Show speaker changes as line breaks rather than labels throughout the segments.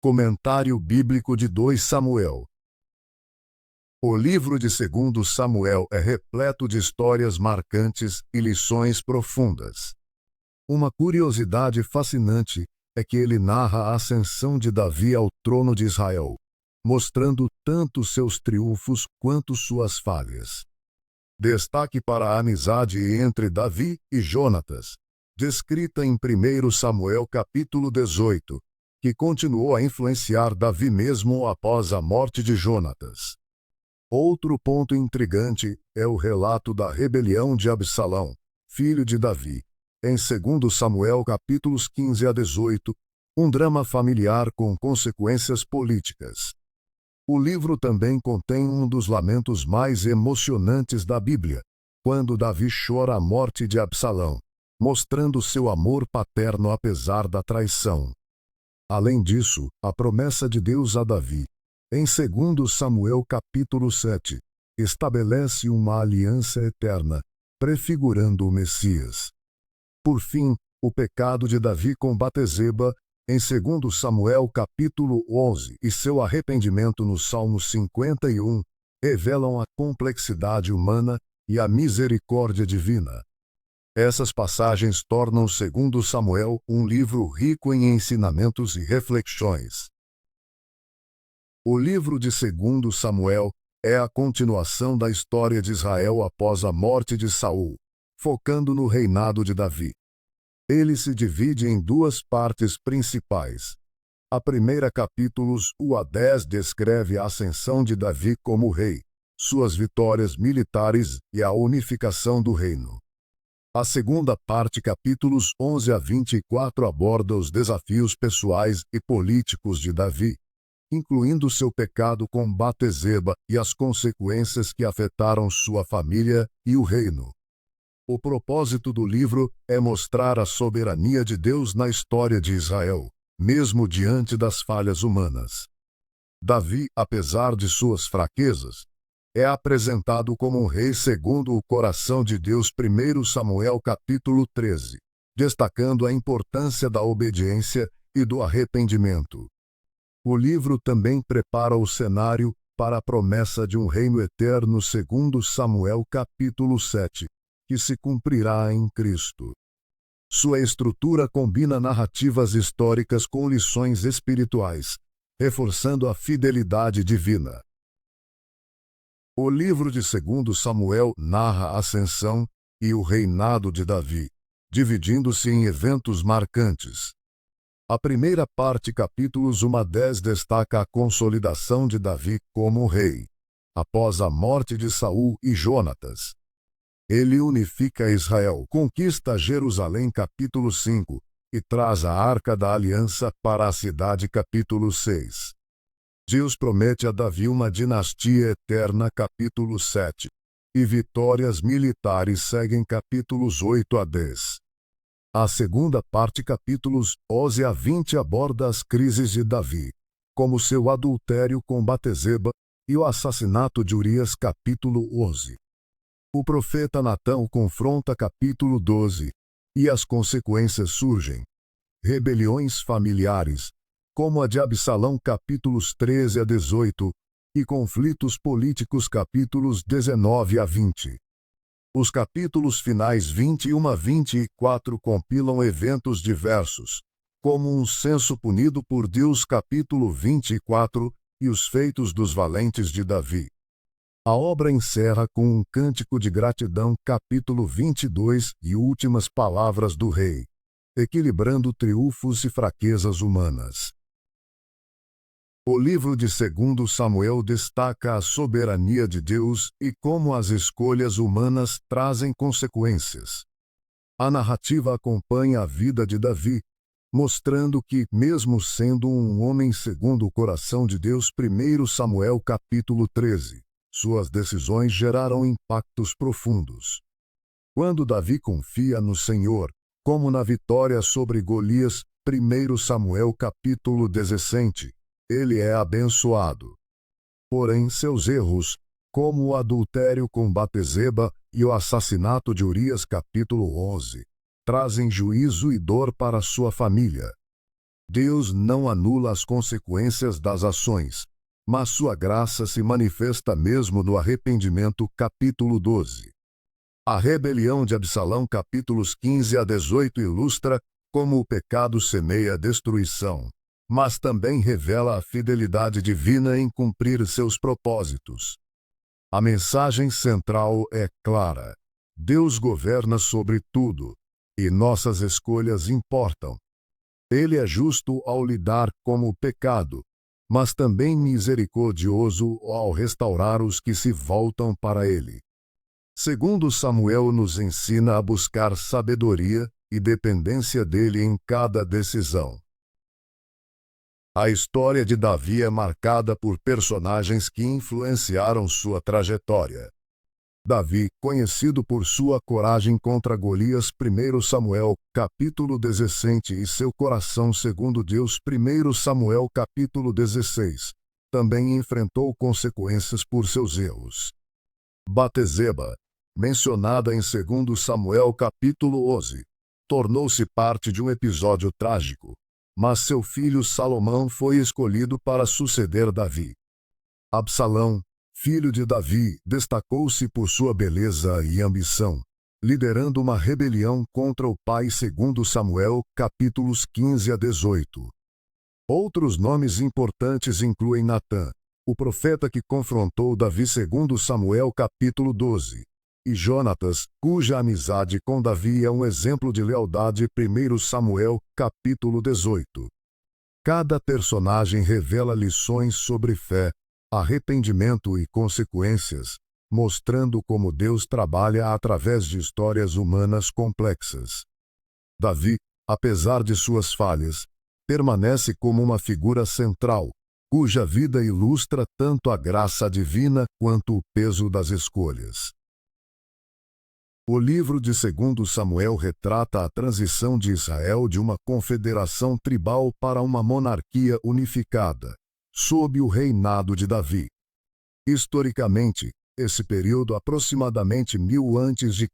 Comentário bíblico de 2 Samuel. O livro de 2 Samuel é repleto de histórias marcantes e lições profundas. Uma curiosidade fascinante é que ele narra a ascensão de Davi ao trono de Israel, mostrando tanto seus triunfos quanto suas falhas. Destaque para a amizade entre Davi e Jonatas, descrita em 1 Samuel capítulo 18, que continuou a influenciar Davi mesmo após a morte de Jonatas. Outro ponto intrigante é o relato da rebelião de Absalão, filho de Davi, em 2 Samuel capítulos 15 a 18, um drama familiar com consequências políticas. O livro também contém um dos lamentos mais emocionantes da Bíblia, quando Davi chora a morte de Absalão, mostrando seu amor paterno apesar da traição. Além disso, a promessa de Deus a Davi, em 2 Samuel capítulo 7, estabelece uma aliança eterna, prefigurando o Messias. Por fim, o pecado de Davi com Batseba, em 2 Samuel capítulo 11, e seu arrependimento no Salmo 51, revelam a complexidade humana e a misericórdia divina. Essas passagens tornam 2 Samuel um livro rico em ensinamentos e reflexões. O livro de 2 Samuel é a continuação da história de Israel após a morte de Saul, focando no reinado de Davi. Ele se divide em duas partes principais. A primeira, capítulos 1 a 10, descreve a ascensão de Davi como rei, suas vitórias militares e a unificação do reino. A segunda parte, capítulos 11 a 24, aborda os desafios pessoais e políticos de Davi, incluindo seu pecado com Batseba e as consequências que afetaram sua família e o reino. O propósito do livro é mostrar a soberania de Deus na história de Israel, mesmo diante das falhas humanas. Davi, apesar de suas fraquezas, é apresentado como um rei segundo o coração de Deus. 1 Samuel capítulo 13, destacando a importância da obediência e do arrependimento. O livro também prepara o cenário para a promessa de um reino eterno. 2 Samuel capítulo 7, que se cumprirá em Cristo. Sua estrutura combina narrativas históricas com lições espirituais, reforçando a fidelidade divina. O livro de 2 Samuel narra a ascensão e o reinado de Davi, dividindo-se em eventos marcantes. A primeira parte, capítulos 1 a 10, destaca a consolidação de Davi como rei, após a morte de Saul e Jonatas. Ele unifica Israel, conquista Jerusalém, capítulo 5, e traz a Arca da Aliança para a cidade, capítulo 6. Deus promete a Davi uma dinastia eterna, capítulo 7, e vitórias militares seguem, capítulos 8 a 10. A segunda parte, capítulos 11 a 20, aborda as crises de Davi, como seu adultério com Batseba e o assassinato de Urias, capítulo 11. O profeta Natã confronta, capítulo 12, e as consequências surgem. Rebeliões familiares, como a de Absalão, capítulos 13 a 18, e conflitos políticos, capítulos 19 a 20. Os capítulos finais 21 a 24 compilam eventos diversos, como um censo punido por Deus, capítulo 24, e os feitos dos valentes de Davi. A obra encerra com um cântico de gratidão, capítulo 22, e últimas palavras do rei, equilibrando triunfos e fraquezas humanas. O livro de 2 Samuel destaca a soberania de Deus e como as escolhas humanas trazem consequências. A narrativa acompanha a vida de Davi, mostrando que, mesmo sendo um homem segundo o coração de Deus, 1 Samuel capítulo 13, suas decisões geraram impactos profundos. Quando Davi confia no Senhor, como na vitória sobre Golias, 1 Samuel capítulo 17, ele é abençoado. Porém, seus erros, como o adultério com Batseba e o assassinato de Urias, capítulo 11, trazem juízo e dor para sua família. Deus não anula as consequências das ações, mas sua graça se manifesta mesmo no arrependimento. Capítulo 12. A rebelião de Absalão, capítulos 15 a 18, ilustra como o pecado semeia destruição, mas também revela a fidelidade divina em cumprir seus propósitos. A mensagem central é clara: Deus governa sobre tudo, e nossas escolhas importam. Ele é justo ao lidar com o pecado, mas também misericordioso ao restaurar os que se voltam para ele. Segundo Samuel nos ensina a buscar sabedoria e dependência dele em cada decisão. A história de Davi é marcada por personagens que influenciaram sua trajetória. Davi, conhecido por sua coragem contra Golias, 1 Samuel, capítulo 17, e seu coração segundo Deus, 1 Samuel, capítulo 16, também enfrentou consequências por seus erros. Batseba, mencionada em 2 Samuel, capítulo 11, tornou-se parte de um episódio trágico, mas seu filho Salomão foi escolhido para suceder Davi. Absalão, filho de Davi, destacou-se por sua beleza e ambição, liderando uma rebelião contra o pai. 2 Samuel, capítulos 15 a 18. Outros nomes importantes incluem Natã, o profeta que confrontou Davi, 2 Samuel, capítulo 12, e Jonatas, cuja amizade com Davi é um exemplo de lealdade. 1 Samuel, capítulo 18. Cada personagem revela lições sobre fé, arrependimento e consequências, mostrando como Deus trabalha através de histórias humanas complexas. Davi, apesar de suas falhas, permanece como uma figura central, cuja vida ilustra tanto a graça divina quanto o peso das escolhas. O livro de 2 Samuel retrata a transição de Israel de uma confederação tribal para uma monarquia unificada, sob o reinado de Davi. Historicamente, esse período, aproximadamente 1000 a.C.,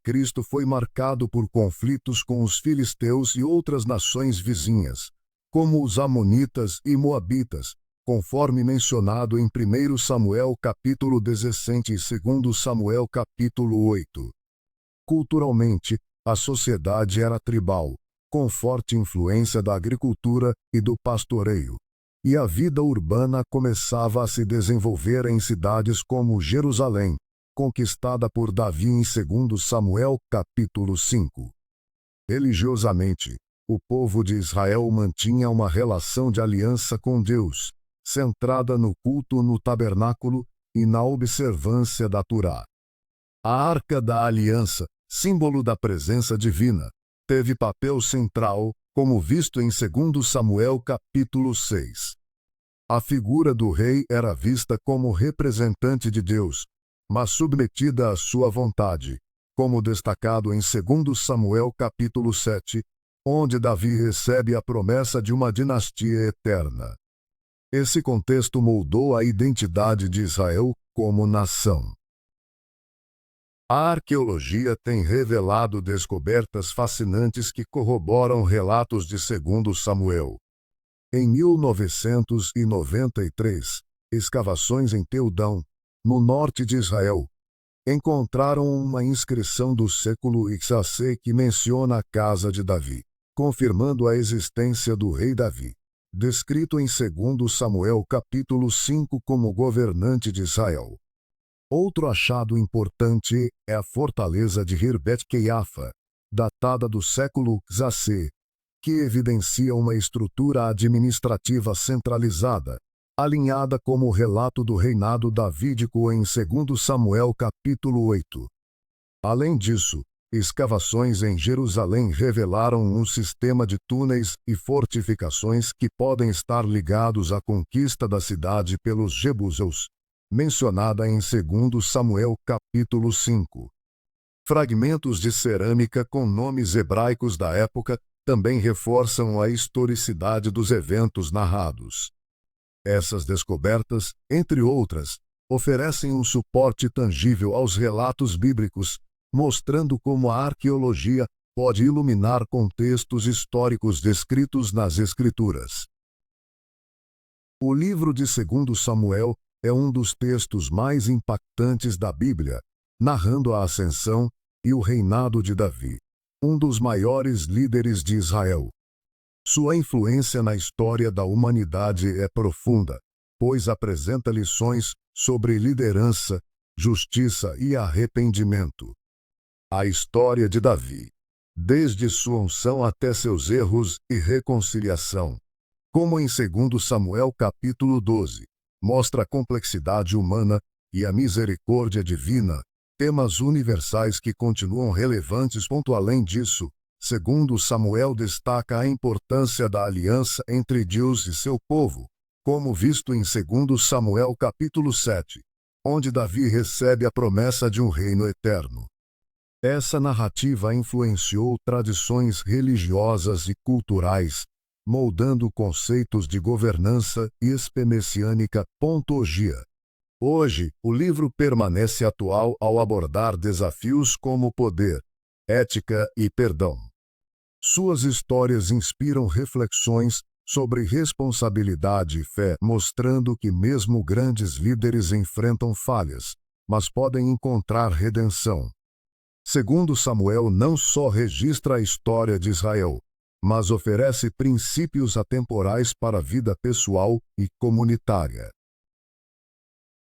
foi marcado por conflitos com os filisteus e outras nações vizinhas, como os amonitas e moabitas, conforme mencionado em 1 Samuel capítulo 17 e 2 Samuel capítulo 8. Culturalmente, a sociedade era tribal, com forte influência da agricultura e do pastoreio, e a vida urbana começava a se desenvolver em cidades como Jerusalém, conquistada por Davi em 2 Samuel capítulo 5. Religiosamente, o povo de Israel mantinha uma relação de aliança com Deus, centrada no culto no tabernáculo e na observância da Torá. A Arca da Aliança, símbolo da presença divina, teve papel central, como visto em 2 Samuel capítulo 6. A figura do rei era vista como representante de Deus, mas submetida à sua vontade, como destacado em 2 Samuel capítulo 7, onde Davi recebe a promessa de uma dinastia eterna. Esse contexto moldou a identidade de Israel como nação. A arqueologia tem revelado descobertas fascinantes que corroboram relatos de 2 Samuel. Em 1993, escavações em Teudão, no norte de Israel, encontraram uma inscrição do século XAC que menciona a casa de Davi, confirmando a existência do rei Davi, descrito em 2 Samuel capítulo 5 como governante de Israel. Outro achado importante é a fortaleza de Hirbet Keiafa, datada do século XAC, que evidencia uma estrutura administrativa centralizada, alinhada como o relato do reinado davídico em 2 Samuel capítulo 8. Além disso, escavações em Jerusalém revelaram um sistema de túneis e fortificações que podem estar ligados à conquista da cidade pelos jebuseus, mencionada em 2 Samuel capítulo 5. Fragmentos de cerâmica com nomes hebraicos da época também reforçam a historicidade dos eventos narrados. Essas descobertas, entre outras, oferecem um suporte tangível aos relatos bíblicos, mostrando como a arqueologia pode iluminar contextos históricos descritos nas Escrituras. O livro de 2 Samuel é um dos textos mais impactantes da Bíblia, narrando a ascensão e o reinado de Davi, um dos maiores líderes de Israel. Sua influência na história da humanidade é profunda, pois apresenta lições sobre liderança, justiça e arrependimento. A história de Davi, desde sua unção até seus erros e reconciliação, como em 2 Samuel capítulo 12, mostra a complexidade humana e a misericórdia divina, temas universais que continuam relevantes. Além disso, 2 Samuel destaca a importância da aliança entre Deus e seu povo, como visto em 2 Samuel capítulo 7, onde Davi recebe a promessa de um reino eterno. Essa narrativa influenciou tradições religiosas e culturais, moldando conceitos de governança e messiânica. Hoje, o livro permanece atual ao abordar desafios como poder, ética e perdão. Suas histórias inspiram reflexões sobre responsabilidade e fé, mostrando que mesmo grandes líderes enfrentam falhas, mas podem encontrar redenção. 2 Samuel não só registra a história de Israel, mas oferece princípios atemporais para a vida pessoal e comunitária.